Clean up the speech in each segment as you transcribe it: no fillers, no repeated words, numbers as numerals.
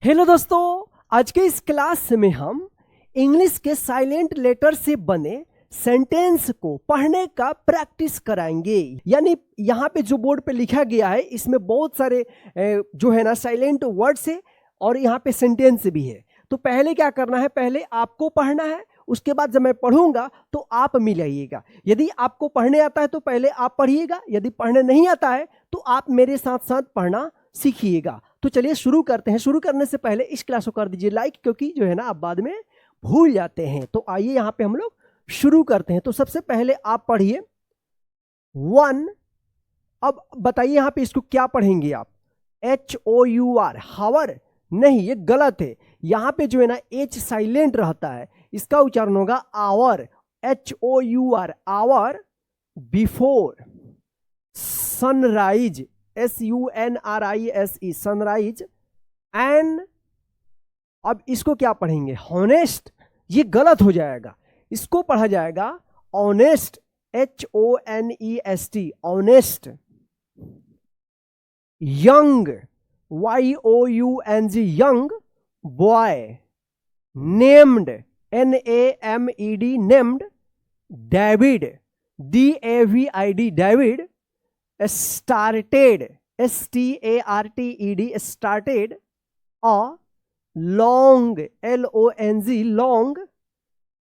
Hello दोस्तों, आज के इस क्लास में हम इंग्लिश के साइलेंट लेटर से बने सेंटेंस को पढ़ने का प्रैक्टिस कराएंगे। यानी यहाँ पे जो बोर्ड पे लिखा गया है इसमें बहुत सारे जो है ना साइलेंट वर्ड्स है और यहाँ पे सेंटेंस भी है। तो पहले क्या करना है, पहले आपको पढ़ना है, उसके बाद जब मैं पढ़ूंगा तो आप मिलाइएगा। यदि आपको पढ़ने आता है तो पहले आप पढ़िएगा, यदि पढ़ने नहीं आता है तो आप मेरे साथ साथ पढ़ना सीखिएगा। तो चलिए शुरू करते हैं। शुरू करने से पहले इस क्लास को कर दीजिए लाइक, क्योंकि जो है ना आप बाद में भूल जाते हैं। तो आइए यहाँ पे हम लोग शुरू करते हैं। तो सबसे पहले आप पढ़िए वन। अब बताइए यहाँ पे इसको क्या पढ़ेंगे आप? HOUR, हावर नहीं, ये गलत है। यहाँ पे जो है ना H साइलेंट रहता है, इसका उच्चारण होगा hour, HOUR, hour. Before sunrise, SUNRISE, sunrise. And अब इसको क्या पढ़ेंगे? हॉनेस्ट, ये गलत हो जाएगा, इसको पढ़ा जाएगा honest, HONEST, honest. Young, YOUNG, young boy. Named, NAMED, named. David, DAVID, David. Started, STARTED, started. A long, LONG, long.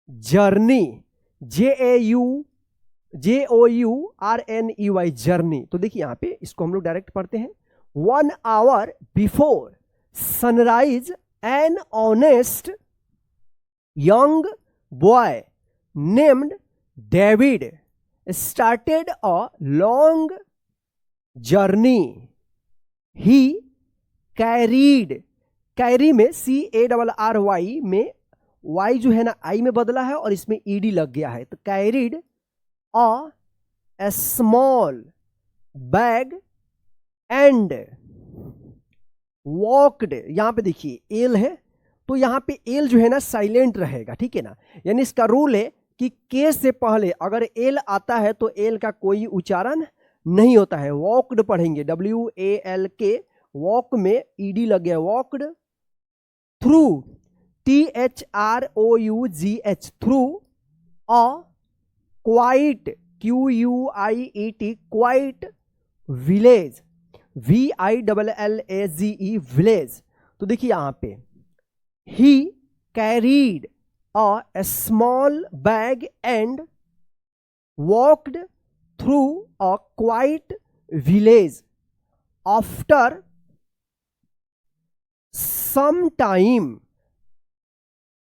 Journey, JOURNEY, journey. तो देखिए यहाँ पे इसको हम लोग डायरेक्ट पढ़ते हैं। 1 hour before sunrise an honest young boy named David started a long journey. He carried, carry में CARRY में Y जो है ना I में बदला है और इसमें ED लग गया है, तो carried a small bag and walked. यहां पे देखिए एल है, तो यहां पे एल जो है ना साइलेंट रहेगा, ठीक है ना। यानी इसका रूल है कि के से पहले अगर एल आता है तो एल का कोई उच्चारण नहीं होता है। वॉकड पढ़ेंगे, WALK, वॉक में ED लग गया, walked. Through, THROUGH, through. A quiet, QUIET, quiet. Village, VILLAGE, village. तो देखिए यहां पे ही carried a small bag and walked through a quiet village. After some time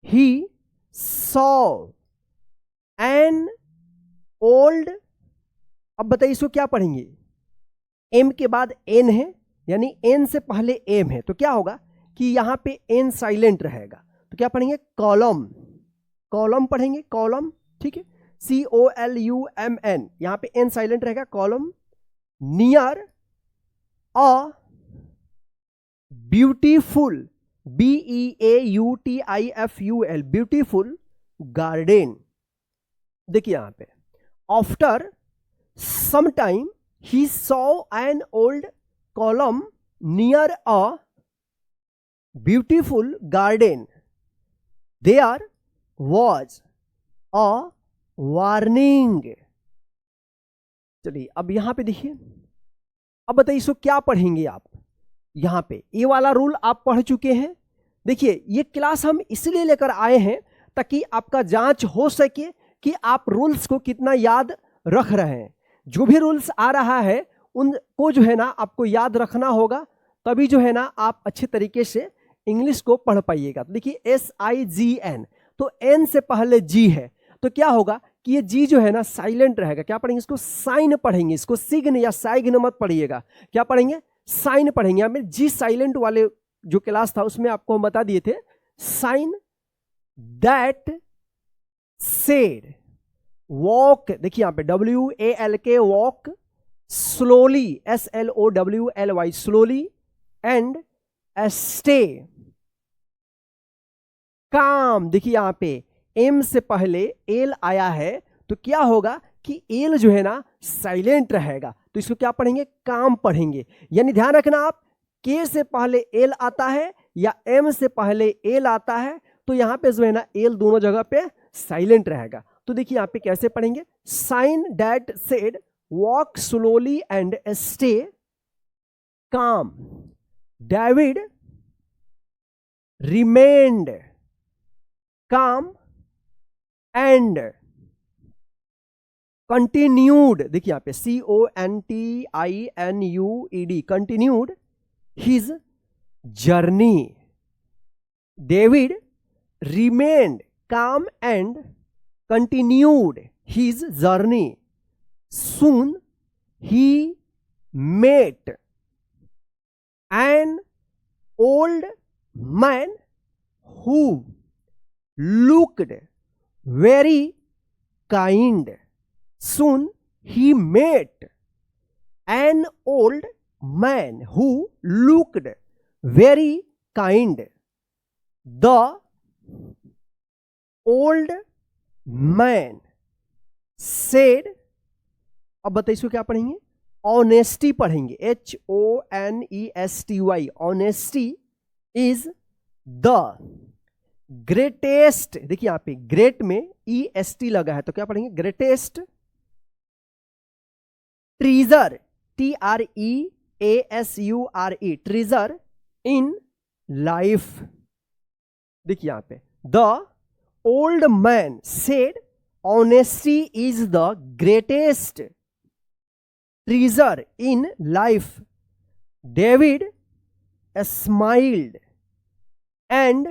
he saw an old। अब बताइए इसको क्या पढ़ेंगे? एम के बाद एन है, यानी एन से पहले एम है, तो क्या होगा कि यहां पे एन साइलेंट रहेगा। तो क्या पढ़ेंगे? कॉलम, कॉलम पढ़ेंगे, कॉलम, ठीक है। COLUMN, यहां पे एन साइलेंट रहेगा, column. Near a beautiful, BEAUTIFUL, beautiful garden. देखिए यहां पे after some time he saw an old column near a beautiful garden there was a warning. चलिए अब यहां पे देखिए, अब बताइए इसको क्या पढ़ेंगे आप? यहां पे ये वाला रूल आप पढ़ चुके हैं। देखिए ये क्लास हम इसलिए लेकर आए हैं ताकि आपका जांच हो सके कि आप रूल्स को कितना याद रख रहे हैं। जो भी रूल्स आ रहा है उनको जो है ना आपको याद रखना होगा, तभी जो है ना आप अच्छे तरीके से इंग्लिश को पढ़ पाइएगा। तो देखिए SIGN, तो एन से पहले जी है, तो क्या होगा कि ये जी जो है ना साइलेंट रहेगा। क्या पढ़ेंगे? इसको साइन पढ़ेंगे, इसको सिग्न या साइग्न मत पढ़िएगा। क्या पढ़ेंगे? साइन पढ़ेंगे। यहाँ में जी साइलेंट वाले जो क्लास था उसमें आपको हम बता दिए थे साइन। दैट सेड वॉक, देखिए यहाँ पे WALK, walk. Slowly, SLOWLY, slowly. And stay काम। देखिए यहाँ पे एम से पहले एल आया है, तो क्या होगा कि एल जो है ना साइलेंट रहेगा, तो इसको क्या पढ़ेंगे? काम पढ़ेंगे। यानी ध्यान रखना आप, के से पहले एल आता है या एम से पहले एल आता है तो यहां पे जो है ना एल दोनों जगह पे साइलेंट रहेगा। तो देखिए यहां पे कैसे पढ़ेंगे, sign that said walk slowly and stay calm, David remained calm and continued, देखिए यहां पे CONTINUED, continued his journey. David remained calm and continued his journey. Soon he met an old man who looked very kind. Soon he met an old man who looked very kind. The old man said, अब बताइए इसको क्या पढ़ेंगे, honesty पढ़ेंगे, HONESTY, honesty is the greatest. देखिए यहां पे great में EST लगा है तो क्या पढ़ेंगे, greatest treasure, TREASURE, treasure in life. देखिए यहां पे the old man said honesty is the greatest treasure in life. David smiled and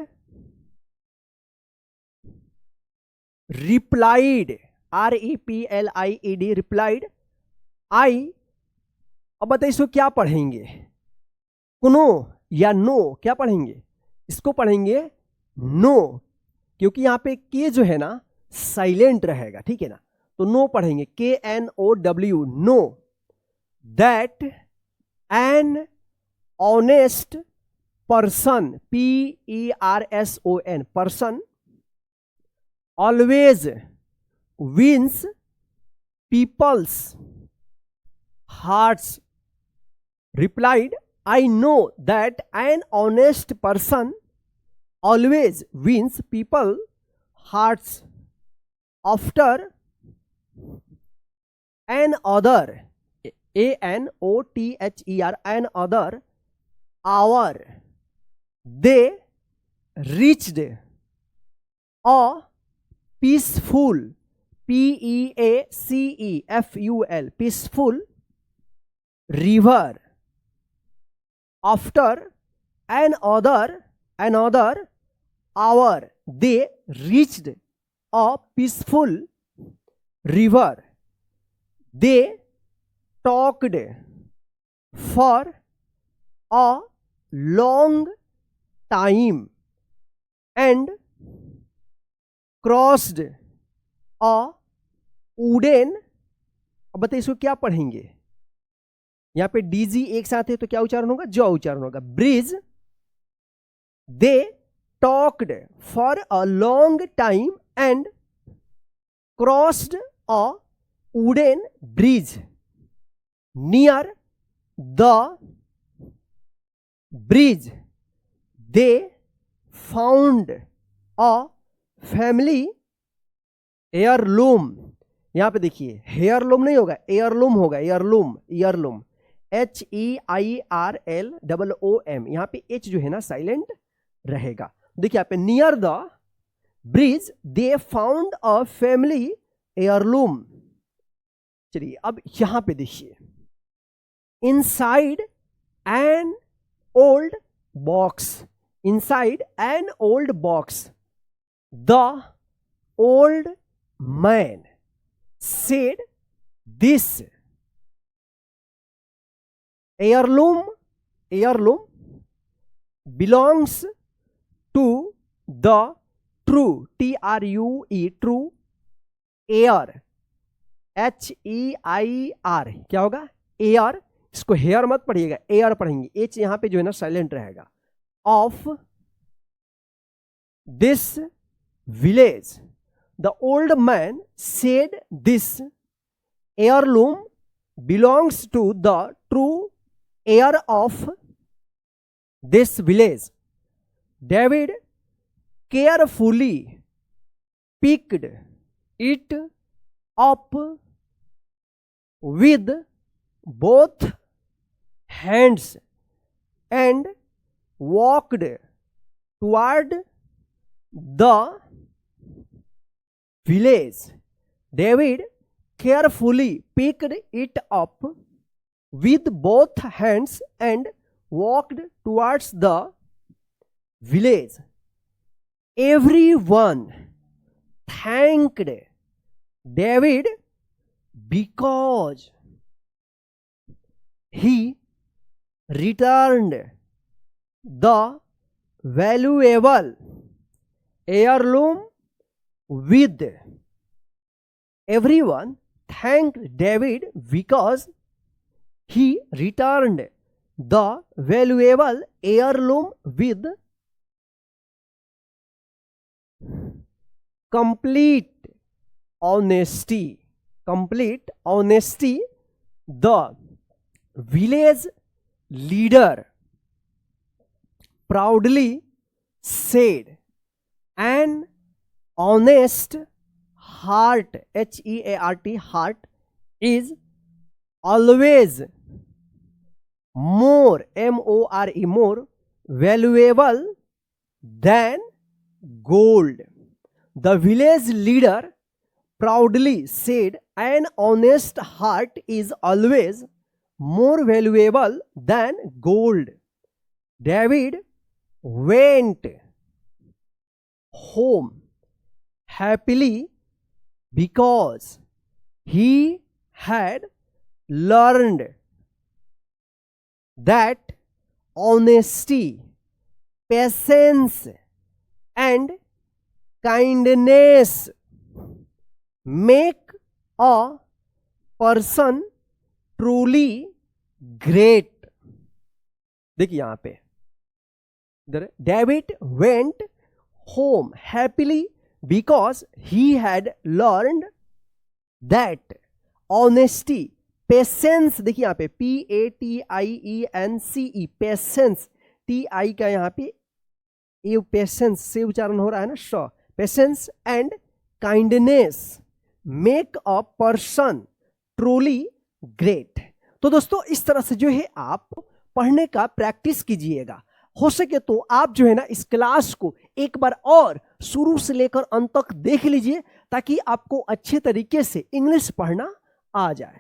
replied, REPLIED, replied, I, अब बताइए इसको क्या पढ़ेंगे, कुनो या नो, क्या पढ़ेंगे, इसको पढ़ेंगे नो, क्योंकि यहां पे के जो है ना साइलेंट रहेगा, ठीक है ना, तो नो पढ़ेंगे, KNOW, know. That an honest person, PERSON, person always wins people's hearts. Replied, I know that an honest person always wins people's hearts. After another, ANOTHER, another hour, they reached a peaceful, PEACEFUL, peaceful river. After another hour, they reached a peaceful river. They talked for a long time and crossed a wooden, अब बताइए इसको क्या पढ़ेंगे, यहां पे DG एक साथ है तो क्या उच्चारण होगा, जो उच्चारण होगा, bridge. They talked for a long time and crossed a wooden bridge near the bridge. They found a family heirloom. यहां पे देखिए हेयरलूम नहीं होगा, एयरलूम होगा, एयरलूम, ईयरलूम, HEIRLOOM। यहां पे H जो है ना साइलेंट रहेगा। देखिए यहां पे near the bridge they found a family heirloom. चलिए अब यहां पे देखिए, inside an old box, inside an old box the old man said this heirloom belongs to the true, TRUE, true heir, HEIR, क्या होगा, एयर। इसको hair मत पढ़िएगा, एयर पढ़ेंगे, एच यहां पे जो है ना साइलेंट रहेगा। Of this village the old man said this heirloom belongs to the true heir of this village. David carefully picked it up with both hands and walked toward the village. David carefully picked it up with both hands and walked towards the village. Everyone thanked David because he returned the valuable heirloom with. Everyone thanked David because he returned the valuable heirloom with complete honesty. Complete honesty. The village leader proudly said, "An honest heart, H-E-A-R-T, heart, is always more, M-O-R-E, more valuable than gold." The village leader proudly said, "An honest heart is always more valuable than gold." David went home happily because he had learned that honesty, patience, and kindness make a person truly great. देखिए यहां पे David went home happily because he had learned that honesty, patience, देखिए यहां पे PATIENCE, patience, TI का यहां पे ये पेशेंस से उच्चारण हो रहा है ना, श, patience and kindness make a person truly great. तो दोस्तों इस तरह से जो है आप पढ़ने का प्रैक्टिस कीजिएगा। हो सके तो आप जो है ना इस क्लास को एक बार और शुरू से लेकर अंत तक देख लीजिए ताकि आपको अच्छे तरीके से इंग्लिश पढ़ना आ जाए।